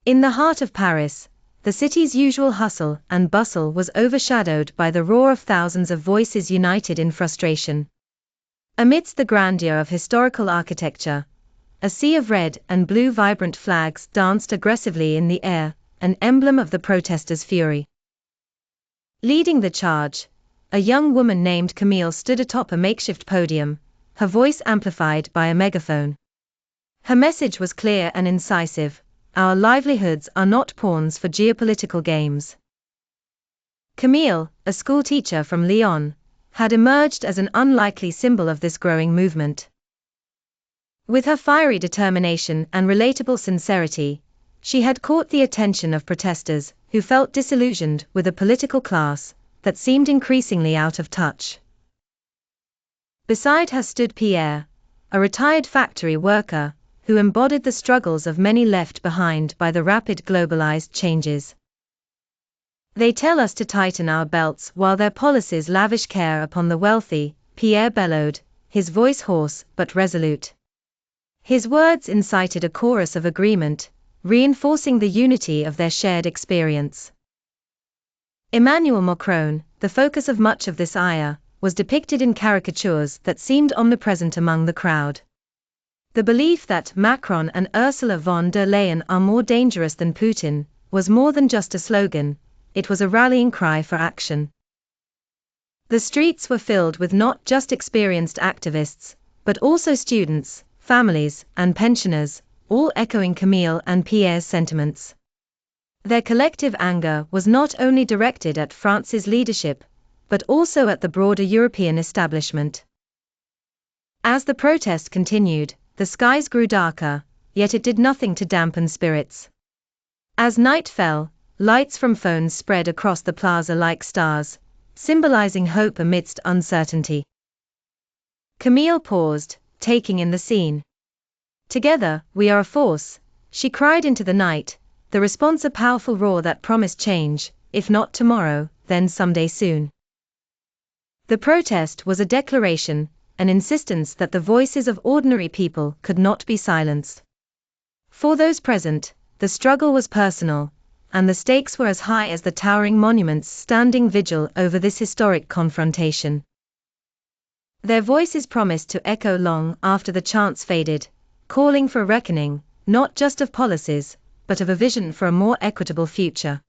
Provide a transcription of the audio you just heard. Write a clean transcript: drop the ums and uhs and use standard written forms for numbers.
In the heart of Paris, the city's usual hustle and bustle was overshadowed by the roar of thousands of voices united in frustration. Amidst the grandeur of historical architecture, a sea of red and blue vibrant flags danced aggressively in the air, an emblem of the protesters' fury. Leading the charge, a young woman named Camille stood atop a makeshift podium, her voice amplified by a megaphone. Her message was clear and incisive: our livelihoods are not pawns for geopolitical games. Camille, a schoolteacher from Lyon, had emerged as an unlikely symbol of this growing movement. With her fiery determination and relatable sincerity, she had caught the attention of protesters who felt disillusioned with a political class that seemed increasingly out of touch. Beside her stood Pierre, a retired factory worker who embodied the struggles of many left behind by the rapid globalized changes. They tell us to tighten our belts while their policies lavish care upon the wealthy, Pierre bellowed, his voice hoarse but resolute. His words incited a chorus of agreement, reinforcing the unity of their shared experience. Emmanuel Macron, the focus of much of this ire, was depicted in caricatures that seemed omnipresent among the crowd. The belief that Macron and Ursula von der Leyen are more dangerous than Putin was more than just a slogan, it was a rallying cry for action. The streets were filled with not just experienced activists, but also students, families, and pensioners, all echoing Camille and Pierre's sentiments. Their collective anger was not only directed at France's leadership, but also at the broader European establishment. As the protest continued, the skies grew darker, yet it did nothing to dampen spirits. As night fell, lights from phones spread across the plaza like stars, symbolizing hope amidst uncertainty. Camille paused, taking in the scene. Together, we are a force, she cried into the night, the response a powerful roar that promised change, if not tomorrow, then someday soon. The protest was a declaration, an insistence that the voices of ordinary people could not be silenced. For those present, the struggle was personal, and the stakes were as high as the towering monuments standing vigil over this historic confrontation. Their voices promised to echo long after the chants faded, calling for a reckoning, not just of policies, but of a vision for a more equitable future.